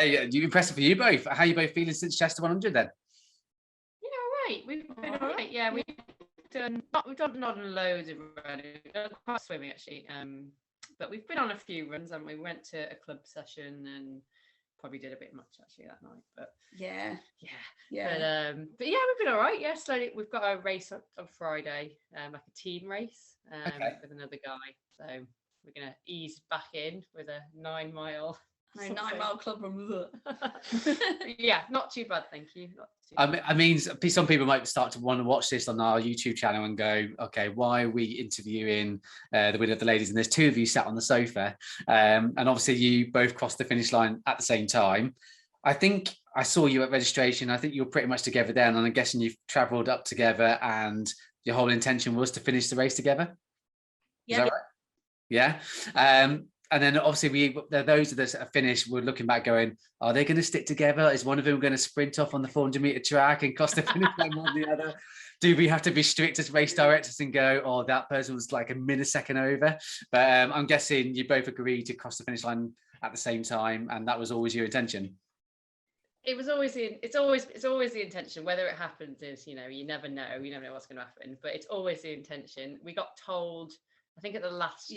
Impressive for you both. How are you both feeling since Chester 100 then? Yeah, all right. We've been all right. Yeah, we've done not loads of running. We've done quite swimming actually. But we've been on a few runs, and we went to a club session and probably did a bit much actually that night. But yeah. But yeah, we've been all right. Yeah, slowly. We've got a race on Friday, like a team race, with another guy. So we're gonna ease back in with a 9-mile. 9-mile club run. Yeah, not too bad, thank you. I mean, some people might start to want to watch this on our YouTube channel and go, okay, why are we interviewing the winner of the ladies? And there's two of you sat on the sofa, and obviously you both crossed the finish line at the same time. I think I saw you at registration. I think you were pretty much together then, and I'm guessing you've travelled up together, and your whole intention was to finish the race together. Yeah. Is that right? Yeah. And then obviously those of us that are finished, we're looking back going, are they going to stick together? Is one of them going to sprint off on the 400-metre track and cross the finish line on the other? Do we have to be strict as race directors and go, oh, that person was like a millisecond over? But I'm guessing you both agreed to cross the finish line at the same time, and that was always your intention. It's always the intention. Whether it happens is, you never know what's going to happen, but it's always the intention. We got told, I think at the last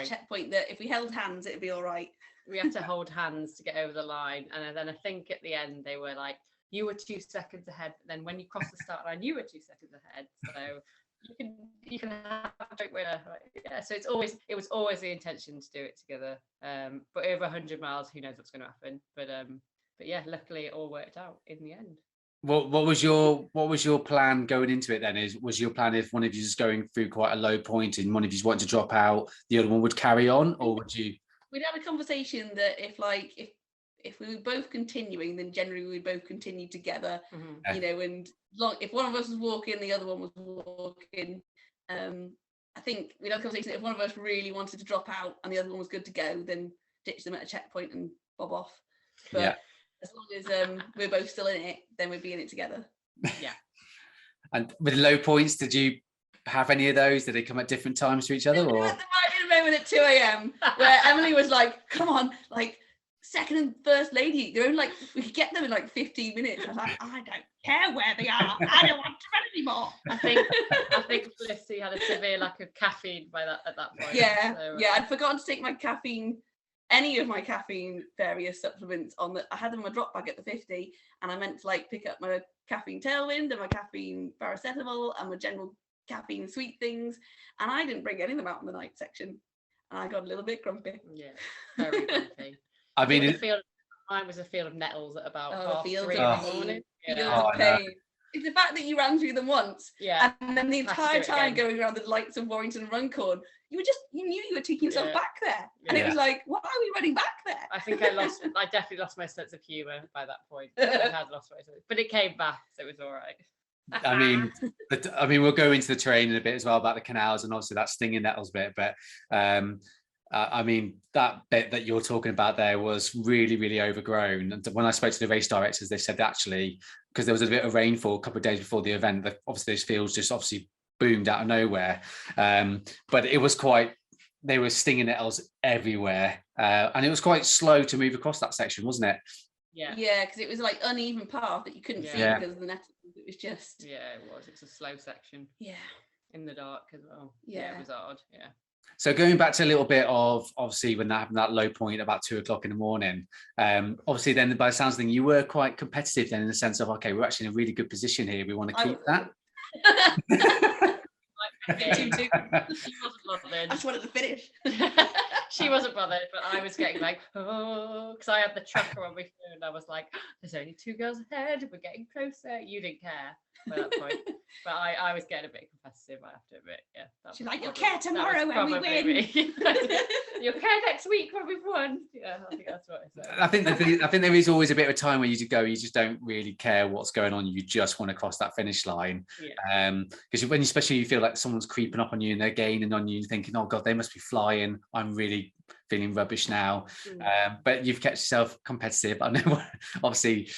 checkpoint that if we held hands, it'd be all right. We had to hold hands to get over the line. And then I think at the end, they were like, you were 2 seconds ahead. But then when you crossed the start line, you were 2 seconds ahead. So you can have a joint winner. Yeah, so it was always the intention to do it together. But over 100 miles, who knows what's going to happen. But yeah, luckily it all worked out in the end. What was your plan going into it then? Was your plan if one of you is going through quite a low point and one of you wanted to drop out, the other one would carry on, or would you? We'd had a conversation that if we were both continuing, then generally we would both continue together. Mm-hmm. And if one of us was walking, the other one was walking. I think we'd had a conversation that if one of us really wanted to drop out and the other one was good to go, then ditch them at a checkpoint and bob off. But yeah. As long as we're both still in it, then we'd be in it together. Yeah. And with low points, did you have any of those? Did they come at different times to each other? Or? At the right moment at 2 a.m. where Emily was like, come on, like second and first lady, they're only like, we could get them in like 15 minutes. I was like, I don't care where they are. I don't want to run anymore. I think Felicity had a severe lack of caffeine at that point. Yeah, so, I'd forgotten to take my any of my caffeine various supplements I had them in my drop bag at the 50, and I meant to like pick up my caffeine tailwind and my caffeine paracetamol and my general caffeine sweet things, and I didn't bring any of them out in the night section, and I got a little bit grumpy. Yeah, very grumpy. I mean, mine was a field of nettles at about 3:30 in the morning. Fields of pain. It's the fact that you ran through them once, and then the entire time going around the lights of Warrington and Runcorn, you knew you were taking yourself back there, and it was like, why are we running back there? I think I definitely lost my sense of humour by that point. I had lost my sense, but it came back, so it was all right. I mean, we'll go into the terrain in a bit as well about the canals and obviously that stinging nettles bit, but I mean, that bit that you're talking about there was really, really overgrown. And when I spoke to the race directors, they said actually, because there was a bit of rainfall a couple of days before the event, that obviously those fields just obviously boomed out of nowhere. But it was they were stinging nettles everywhere. And it was quite slow to move across that section, wasn't it? Yeah. Yeah, because it was like uneven path that you couldn't see because of the nettles. It was just... Yeah, it was. It's a slow section. Yeah. In the dark as well. Yeah, it was hard. Yeah. So going back to a little bit of obviously when that happened, that low point about 2 o'clock in the morning, obviously then by the sounds of things, you were quite competitive then in the sense of, okay, we're actually in a really good position here. We want to keep that. She wasn't bothered. I just wanted to finish. She wasn't bothered, but I was getting like, oh, because I had the tracker on my phone. I was like, there's only 2 girls ahead. We're getting closer. You didn't care by that point, but I was getting a bit competitive. I have to admit. Yeah. She's like, you'll care tomorrow when we win. You'll care next week when we've won. Yeah, I think that's what I said. I think there is always a bit of a time where you just don't really care what's going on. You just want to cross that finish line. Because when especially you feel like someone's creeping up on you and they're gaining on you and thinking, oh God, they must be flying. I'm really feeling rubbish now. But you've kept yourself competitive. I know obviously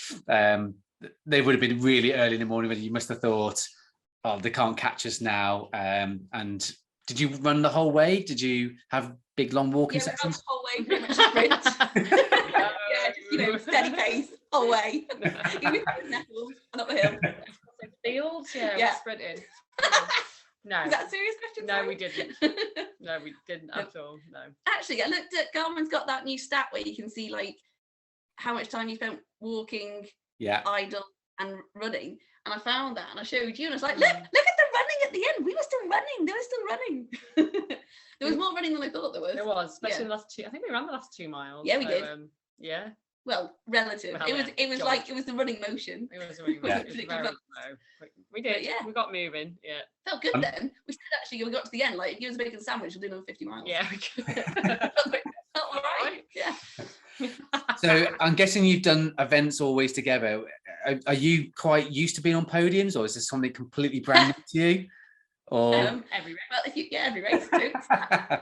they would have been really early in the morning, but you must have thought, oh, they can't catch us now. And did you run the whole way? Did you have big long walking sections? The whole way, pretty much sprint. steady pace, away. Even nettles and up the hill. Fields, we're sprinting. No. Is that a serious question? No, we didn't. No, we didn't at all. No. Actually, I looked at Garmin's got that new stat where you can see like how much time you spent walking, idle, and running. And I found that, and I showed you, and I was like, look at the running at the end. We were still running. They were still running. There was more running than I thought there was. There was, especially the last 2. I think we ran the last 2 miles. Yeah, we did. Yeah. Well, relative. Well, it was like it was the running motion. It was a running motion. It was very slow. We did. Yeah. We got moving. Yeah. Felt good then. We said actually we got to the end. Like, if you was a bacon sandwich, we'll do another 50 miles. Yeah. We could. Felt all right. Yeah. So I'm guessing you've done events always together. Are you quite used to being on podiums, or is this something completely brand new to you? Or every race. Well, every race. I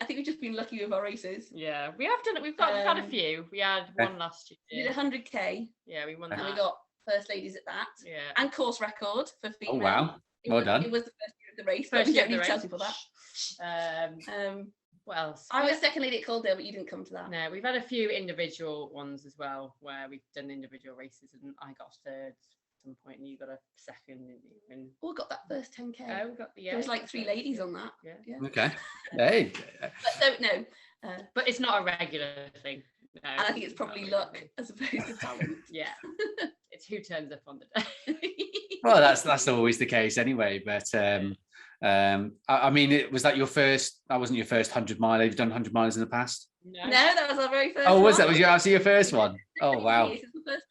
think we've just been lucky with our races. Yeah, we have done it. We've had a few. We had one last year. We did 100k. Yeah, we won that. And we got first ladies at that. Yeah. And course record for female. Oh wow! Well done. It was the first year of the race. First year of the race. Tell people that. What else? I was second lady at Coaldale, but you didn't come to that. No, we've had a few individual ones as well, where we've done individual races, and I got third at some point, and you got a second. And we got that first 10k. Oh, we got there was like 3 ladies on that. Yeah. Okay. Hey. But no. But it's not a regular thing. No, and I think it's probably luck as opposed to talent. Yeah. It's who turns up on the day. Well, that's always the case anyway. But I mean, was that your first? That wasn't your first 100 mile. Have you done 100 miles in the past? No, that was our very first. Oh, was one. that? Was actually your first one? Oh, wow. This is the first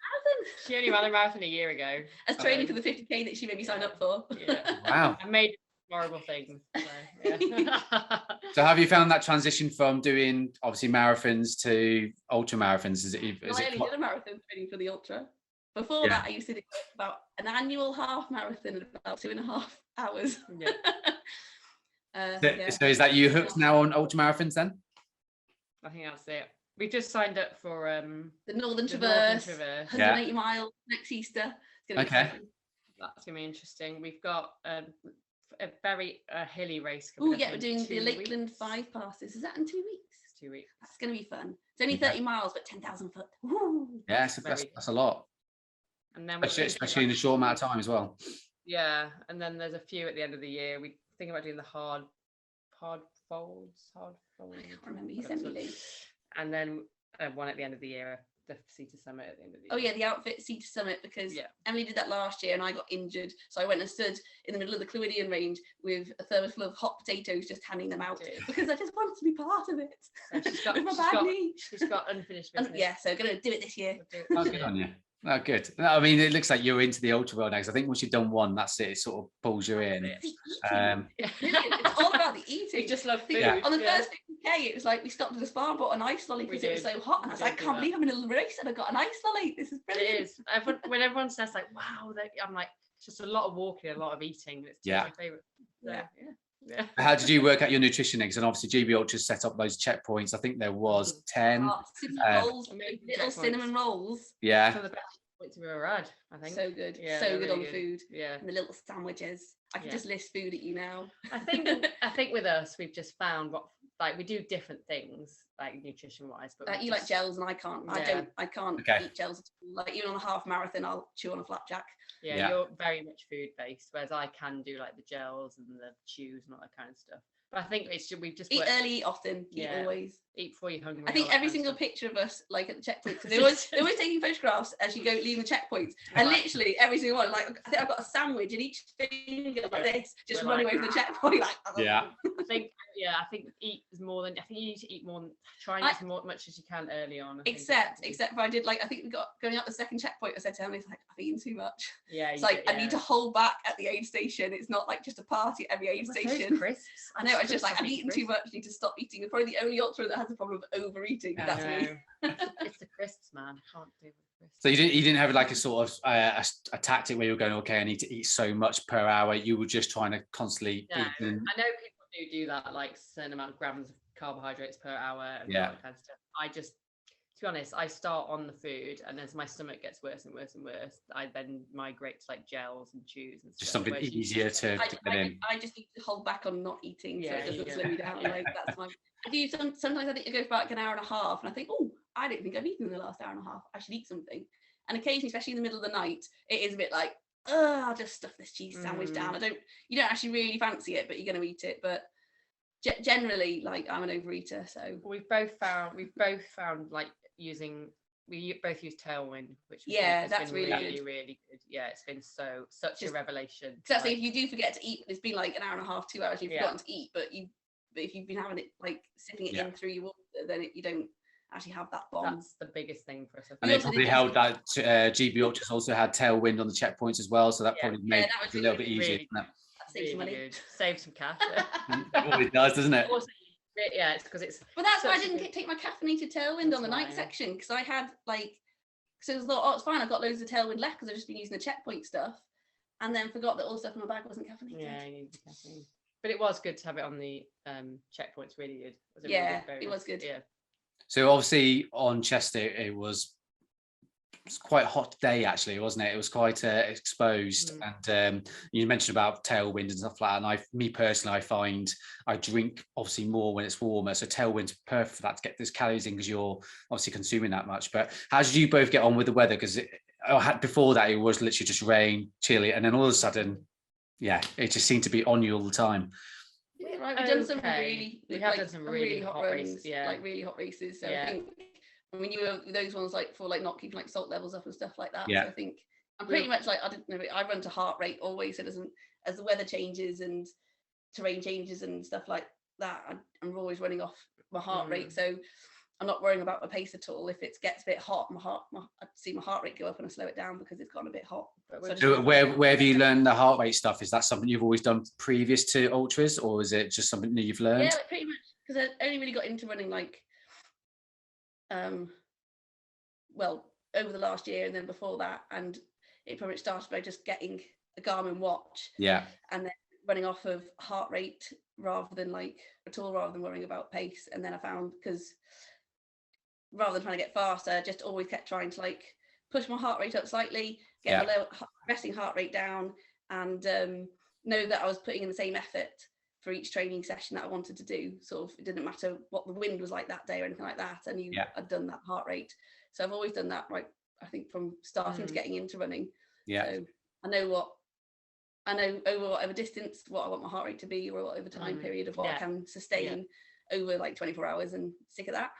She only ran a marathon a year ago. As training for the 50k that she made me sign up for. Yeah. Wow. I made horrible things. So, yeah. So have you found that transition from doing obviously marathons to ultra marathons? I only did a marathon training for the ultra. Before that, I used to do about an annual half marathon in about 2.5 hours. Yeah. So is that you hooked now on ultra marathons then? I think that's it. We just signed up for the Northern Traverse, 180 miles next Easter. It's gonna be fun. That's gonna be interesting. We've got a very hilly race. Oh yeah, we're doing the Lakeland 5 passes. Is that in 2 weeks? 2 weeks. That's gonna be fun. It's only 30 miles, but 10,000 foot. Woo. Yeah, that's a lot. And then especially in a short amount of time as well. Yeah, and then there's a few at the end of the year. We think about doing the hard folds. I can't remember. You sent me these. And then one at the end of the year, the Sea to Summit at the end of the year. Oh yeah, the outfit Sea to Summit, because Emily did that last year and I got injured, so I went and stood in the middle of the Clwydian range with a thermos full of hot potatoes, just handing them out because I just wanted to be part of it. So with my bad knee. She's got unfinished business. Yeah, so gonna do it this year. Oh, good on you. Oh, good. I mean, it looks like you're into the ultra world now, because I think once you've done one, that's it. It sort of pulls you in. It's all about the eating. We just love food. On the first 50k, it was like we stopped at a spa and bought an ice lolly because it was so hot, and I was like, I can't believe I'm in a race and I got an ice lolly. This is brilliant. It is. When everyone says like, wow, I'm like, it's just a lot of walking, a lot of eating. It's just my favorite. Yeah. How did you work out your nutrition needs? And obviously GB Ultras set up those checkpoints. I think there was 10 little cinnamon rolls. Yeah. Some of the best points we've ever had, I think. So good. Yeah, so good really on the food. Yeah. And the little sandwiches. I can just list food at you now. I think with us, we've just found what, like, we do different things, like nutrition wise, but you like gels and I can't. I can't eat gels at all. Like even on a half marathon, I'll chew on a flapjack. Yeah, you're very much food based, whereas I can do like the gels and the chews and all that kind of stuff. But I think we've just eat early, eat often, eat always. Eat before you're hungry. I think every single picture of us, like at the checkpoints, they're always taking photographs as you go leaving the checkpoints, and literally every single one, like I think I've got a sandwich in each finger like this, just running away from the checkpoint. Like, I think eat is more than. I think you need to eat more. Try and eat as much as you can early on. Except if I did, like I think we got going up the second checkpoint. I said to Emily, it's like I've eaten too much. Yeah, it's like I need to hold back at the aid station. It's not like just a party at every aid station. Crisps. I know. I just like I've eaten too much. Need to stop eating. We're probably the only ultra that has a problem of overeating. That's me. It's the crisps, man. I can't do the crisps. So you didn't have like a sort of a tactic where you were going, okay, I need to eat so much per hour. You were just trying to constantly eat. I know people do that, like certain amount of grams of carbohydrates per hour and all that kind of stuff. I just, to be honest, I start on the food, and as my stomach gets worse and worse and worse, I then migrate to like gels and chews and stuff. Just something easier to get in. I just need to hold back on not eating, so it doesn't slow me down. Like that's my. Sometimes I think I go for like an hour and a half, and I think, oh, I don't think I've eaten in the last hour and a half. I should eat something. And occasionally, especially in the middle of the night, it is a bit like, oh, I'll just stuff this cheese sandwich down. You don't actually really fancy it, but you're going to eat it. But generally, like, I'm an overeater. So we've both found like we both use Tailwind, which that's been really really, good. really good. Yeah, it's been such a revelation. Because if you do forget to eat, it's been like an hour and a half, 2 hours, you've forgotten to eat, but if you've been having it, like sipping it in through your water, then you don't actually have that bond. That's the biggest thing for us. And it probably helped that GB Ultras also had Tailwind on the checkpoints as well, so that probably made it a little bit easier. That saves some money. Save some cash. It always does, doesn't it? Also, yeah, it's because it's. But that's why I didn't take my caffeinated Tailwind on the night section, because I had like, so I thought, oh, it's fine, I've got loads of Tailwind left because I've just been using the checkpoint stuff, and then forgot that all the stuff in my bag wasn't caffeinated. Yeah, you need the caffeine. But it was good to have it on the checkpoints. Really good. It was good. Yeah. So obviously on Chester, it was quite a hot day actually, wasn't it? It was quite exposed, and you mentioned about Tailwind and stuff like that. And me personally, I find I drink obviously more when it's warmer, so Tailwind's perfect for that, to get those calories in because you're obviously consuming that much. But how did you both get on with the weather? Because before that, it was literally just rain, chilly, and then all of a sudden, it just seemed to be on you all the time. Right, we've done some done some really hot races, like really hot races. So I think when you were those ones like for like not keeping like salt levels up and stuff like that. So I think I'm pretty much like, I don't know, I run to heart rate always. So as the weather changes and terrain changes and stuff like that, I'm always running off my heart rate. So I'm not worrying about my pace at all. If it gets a bit hot, I see my heart rate go up and I slow it down because it's gotten a bit hot. So where have you learned the heart rate stuff? Is that something you've always done previous to ultras, or is it just something that you've learned? Yeah, like pretty much, because I only really got into running like well, over the last year, and then before that, and it pretty much started by just getting a Garmin watch, and then running off of heart rate rather than worrying about pace. And then I found, because rather than trying to get faster, I just always kept trying to like push my heart rate up slightly, get my low resting heart rate down, and know that I was putting in the same effort for each training session that I wanted to do. Sort of, it didn't matter what the wind was like that day or anything like that. I knew I'd done that heart rate. So I've always done that, right, I think from starting to getting into running. So I know over whatever distance what I want my heart rate to be, or whatever time period of what I can sustain over like 24 hours, and stick at that.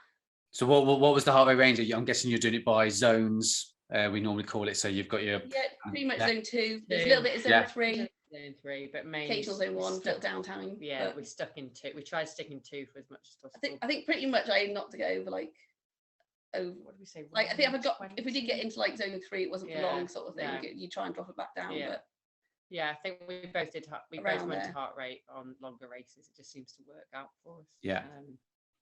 So what was the heart rate range? I'm guessing you're doing it by zones, we normally call it. So you've got your pretty much zone 2. There's a little bit of zone 3. Zone 3, but mainly occasional zone 1, little downtime. We stuck in 2. We tried sticking 2 for as much as possible. I think pretty much I aimed not to go over like what did we say? Like, I think if we did get into like zone 3, it wasn't for long, sort of thing. You try and drop it back down. But I think we both did. We both went to heart rate on longer races. It just seems to work out for us.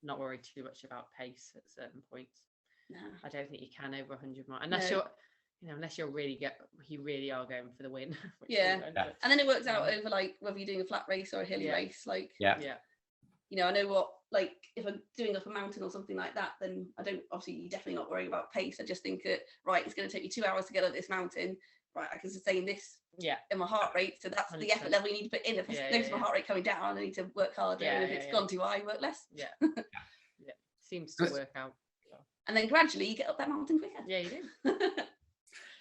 Not worry too much about pace at certain points. No, I don't think you can over 100 miles unless you really are going for the win. And then it works out over like whether you're doing a flat race or a hilly race. Like you know, I know what, like if I'm doing up a mountain or something like that, then I don't, obviously you're definitely not worrying about pace. I just think that, right, it's going to take you 2 hours to get up this mountain, right, I can sustain this in my heart rate, so that's 100%. The effort level you need to put in. If I notice my heart rate coming down, I need to work harder, and if it's gone too high, work less. Seems to work out. And then gradually you get up that mountain quicker. Yeah, you do.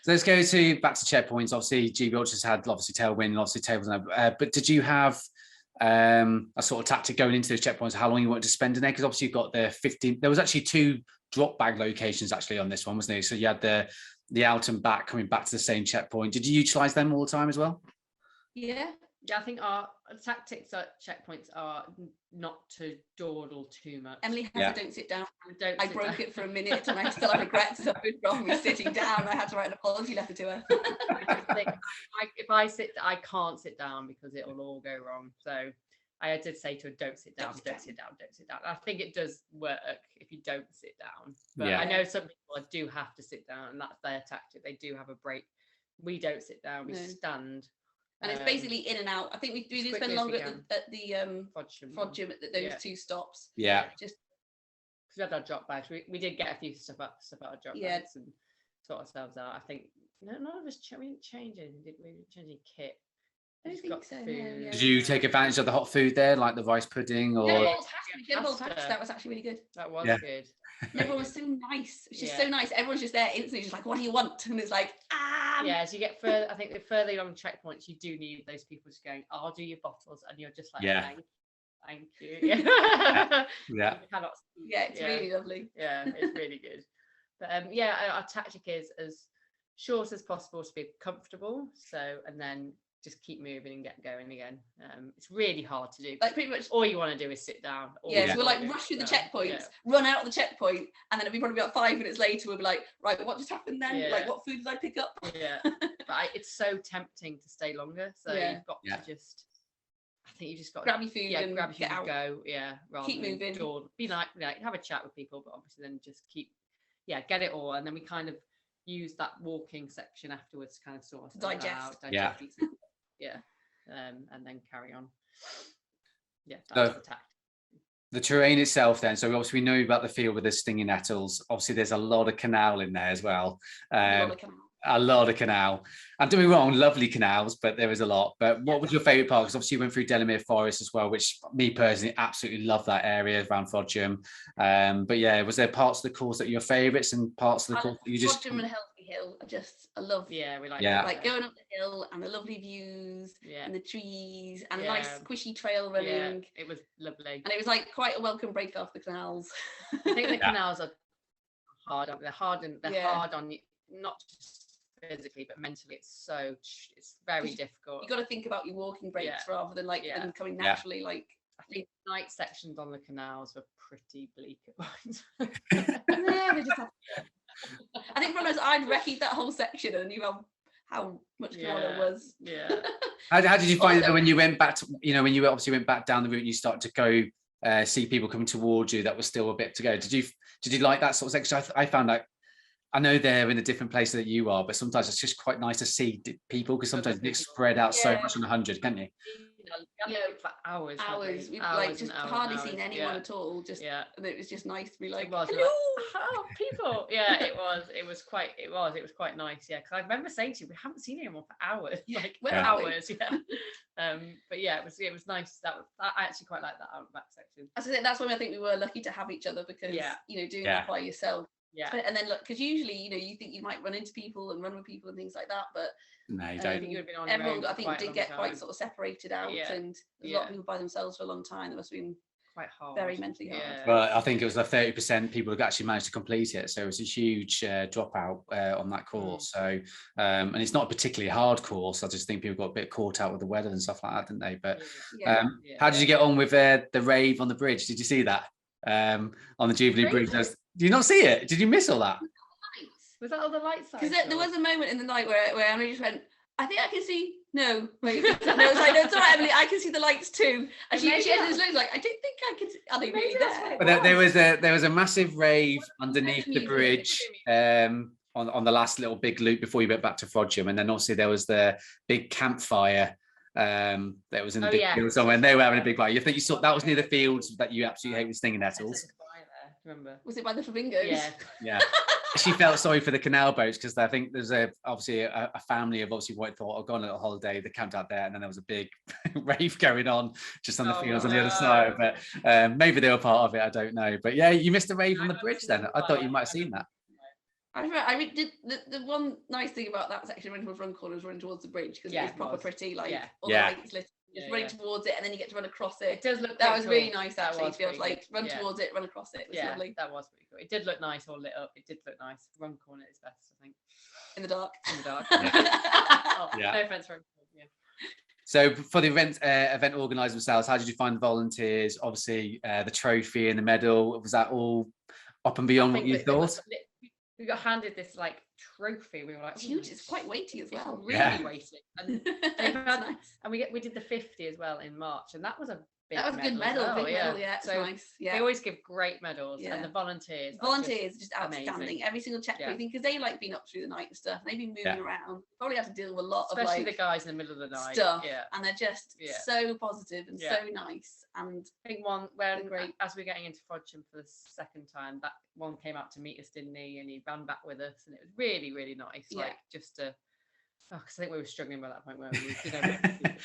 So let's go back to checkpoints. Obviously GB Ultras had Tailwind and obviously tables, but did you have a sort of tactic going into those checkpoints, how long you wanted to spend in there? Because obviously you've got the 15, there was actually 2 drop bag locations actually on this one, wasn't there? So you had the out and back coming back to the same checkpoint. Did you utilize them all the time as well? Yeah, I think our tactics at checkpoints are not to dawdle too much. Emily has a don't sit down. I broke it for a minute and I still have regrets of me sitting down. I had to write an apology letter to her. If I sit, I can't sit down because it will all go wrong. So I did say to her, don't sit down. I think it does work if you don't sit down. But I know some people do have to sit down, and that's their tactic. They do have a break. We don't sit down, we stand. And it's basically in and out. I think we do spend longer at the Frodsham at those 2 stops. Yeah. Just because we had our drop bags. We did get a few stuff out our drop bags and sort ourselves out. I think none of us we didn't change anything, did we? We didn't change any kit. I don't think so. No, yeah. Did you take advantage of the hot food there, like the rice pudding or? That was actually really good. That was good. And everyone was so nice. It was just so nice. Everyone's just there instantly, just like, what do you want? And it's like, Yeah, as you get further, I think the further along checkpoints, you do need those people just going, I'll do your bottles, and you're just like, thank you. Yeah. It's really lovely. Yeah, it's really good. But our tactic is as short as possible to be comfortable. So, and then just keep moving and get going again. It's really hard to do. Like pretty much all you want to do is sit down. So we'll like rush through the checkpoints, run out of the checkpoint, and then it'll be probably about 5 minutes later, we'll be like, right, what just happened then? Like, what food did I pick up? But it's so tempting to stay longer. So you've got to just, I think you just got to grab your food and grab your food out. Go. Rather keep than moving. Be like, have a chat with people, but obviously then just keep, get it all. And then we kind of use that walking section afterwards to kind of sort of digest. And then carry on. That's the tact. The terrain itself then, so obviously we know about the field with the stinging nettles. Obviously there's a lot of canal in there as well. A lot of canal. And don't be wrong, lovely canals, but there is a lot. But what was your favourite part? Because obviously you went through Delamere Forest as well, which me personally absolutely love that area around Frodsham. But was there parts of the course that are your favourites and parts of the course that you just... Frodsham and Helsby Hill, I love. We like like going up the hill and the lovely views and the trees and a nice squishy trail running. Yeah, it was lovely. And it was like quite a welcome break off the canals. I think the canals are hard on. They're hard on you, not just physically but mentally. It's very difficult. You got to think about your walking breaks rather than like them coming naturally. Like I think night sections on the canals were pretty bleak at points. We just have to... I think probably I'd recce that whole section and knew how much canal there was. How did you find it when you went back to, when you obviously went back down the route and you started to go see people coming towards you that was still a bit to go? Did you like that sort of section? I found that, I know they're in a different place that you are, but sometimes it's just quite nice to see people because sometimes it's spread out so much on 100, can't you? For hours. We've like just hardly seen anyone at all. And it was just nice to be like, hello, people. It was quite nice. Because I remember saying to you, we haven't seen anyone for hours. Hours. But it was nice. I actually quite like that out back section. As I said, that's when I think we were lucky to have each other because doing that by yourself. And then look, because usually you think you might run into people and run with people and things like that, but no, you don't. You would have been on everyone I think did get quite sort of separated out, and a lot of people by themselves for a long time. That must have been quite hard, very mentally hard. But I think it was like 30% people who actually managed to complete it, so it was a huge dropout on that course. So and it's not a particularly hard course. I just think people got a bit caught out with the weather and stuff like that, didn't they? But how did you get on with the rave on the bridge? Did you see that on the Jubilee Bridge? Did you not see it? Did you miss all that? Was that all the lights? Because there was a moment in the night where Emily just went, I think I can see. No, wait. No, it's like, no, it's all right, Emily. I can see the lights too. And she had this look like, I don't think I can see. Are they really there? But there was a massive rave underneath the bridge on the last little big loop before you went back to Frodsham, and then obviously there was the big campfire that was in the big field somewhere, and they were having a big fire. You think you saw that was near the fields that you absolutely hate with stinging nettles? Remember? Was it by the flamingos? Yeah. She felt sorry for the canal boats because I think there's obviously a family of obviously what thought, gone on a holiday, they camped out there, and then there was a big rave going on just on the fields on the other side. But maybe they were part of it, I don't know. But you missed the rave on the bridge then. I thought you might have seen that. I did the one nice thing about that section when it was run corner was running towards the bridge because it was proper pretty, like all the lights lit. Just running towards it, and then you get to run across it. It does look. That was cool. Really nice. Actually, feels like run towards it, run across it. It was lovely. That was pretty cool. It did look nice, all lit up. It did look nice. Run corner is best, I think. In the dark. No offense for So for the event organisers themselves, how did you find the volunteers? Obviously, the trophy and the medal, was that all up and beyond what you thought? We got handed this like trophy. We were like, it's huge. It's quite weighty as well. Really weighty. And nice. And we did the 50 as well in March, and that was a big that was a good medal. Well. Big medal, yeah. So nice. Yeah. They always give great medals, and the volunteers just outstanding. Amazing. Every single checkpoint thing, because they like been up through the night and stuff. They've been moving around. Probably have to deal with a lot especially of like the guys in the middle of the night stuff. And they're just so positive and so nice. And I think as we're getting into Frodsham for the second time, that one came out to meet us, didn't he? And he ran back with us, and it was really, really nice. Like just to because I think we were struggling by that point where we did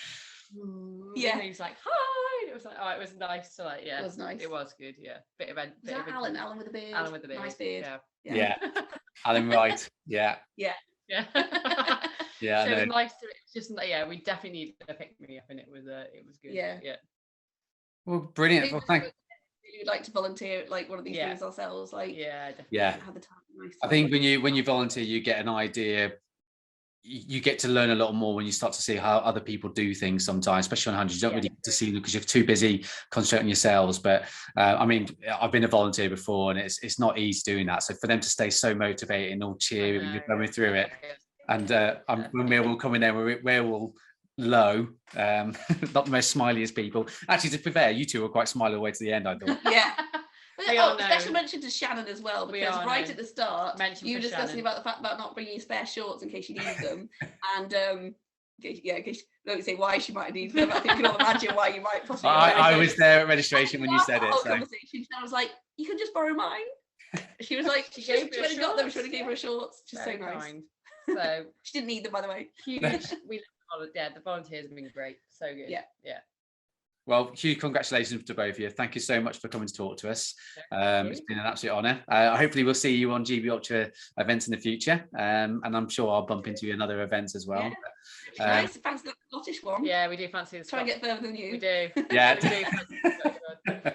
yeah. And he was like, hi. And it was like, oh, it was nice to like, yeah. It was nice. It was good, yeah. Bit of Was that Alan with the beard? Alan with the beard. Nice beard. Yeah. Alan Wright. Yeah. Yeah. Yeah. So it was nice to, it's just, yeah, we definitely needed to pick me up, and it was good. Yeah. Well, brilliant. Well, thank you. We'd like to volunteer at like one of these things ourselves, like definitely. Have the time. I think when you volunteer, you get an idea. You get to learn a lot more when you start to see how other people do things sometimes, especially on hundreds. You don't really get to see them because you're too busy concentrating on yourselves. But I mean, I've been a volunteer before, and it's not easy doing that. So for them to stay so motivated and all cheery when you're going through it, and when we're all coming there, we're all low, not the most smiliest people. Actually, to be fair, you two were quite smiley all the way to the end, I thought. Yeah. Special mention to Shannon as well, because right at the start you were discussing about the fact about not bringing spare shorts in case you needed them, and in case don't say why she might have needed them. I think you can all imagine why you might possibly. I was there at registration when you said it. So. Conversation, I was like, you can just borrow mine. She was like, she went and got them. She went and gave her shorts. Just so nice. So she didn't need them, by the way. Huge. The volunteers have been great. So good. Yeah. Well, huge congratulations to both of you. Thank you so much for coming to talk to us. It's been an absolute honour. Hopefully we'll see you on GB Ultra events in the future. And I'm sure I'll bump into you in other events as well. Yeah. Nice. Fancy the Scottish one. Yeah, we do fancy the Try and get further than you. We do. Yeah. We do.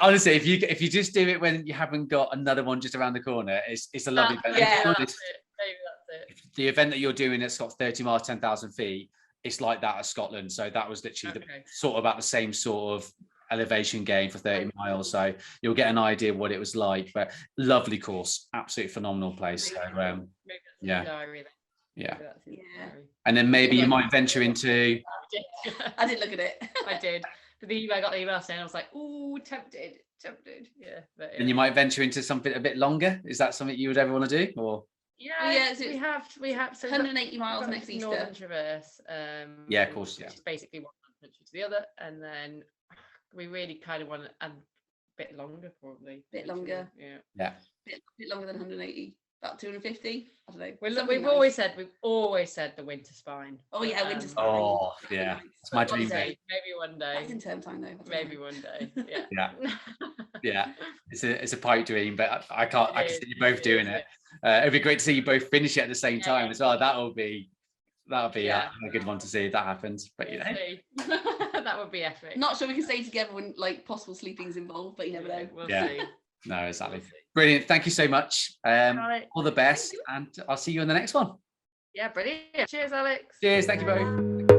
Honestly, if you just do it when you haven't got another one just around the corner, it's a lovely event. Yeah, that's it. Maybe that's it. The event that you're doing that's got 30 miles, 10,000 feet, it's like that at Scotland. So that was literally sort of about the same sort of elevation gain for 30 miles. So you'll get an idea of what it was like. But lovely course, absolutely phenomenal place. So yeah. And then maybe you might venture into. I did look at it. I did. I got the email saying, I was like, ooh, tempted. Yeah. But, and you might venture into something a bit longer. Is that something you would ever want to do? Or we have so 180 miles next Easter. Northern Traverse. Of course, which is basically one country to the other, and then we really kind of want to add a bit longer, probably. Bit longer. Yeah. Bit longer than 180. About 250. I don't know. We've always said the winter spine. Oh yeah, winter spine. Oh yeah, it's my dream. Maybe one day. That's in term time though. Maybe one day. Yeah. Yeah. It's a pipe dream, but I can see you both doing it. It'd be great to see you both finish it at the same time as well. That'll be a good one to see if that happens. But you know, that would be epic. Not sure we can stay together when like possible sleeping's involved, but you never know. We'll see. No, exactly. Brilliant. Thank you so much. All the best, and I'll see you in the next one. Yeah, brilliant. Cheers, Alex. Cheers. Thank you both.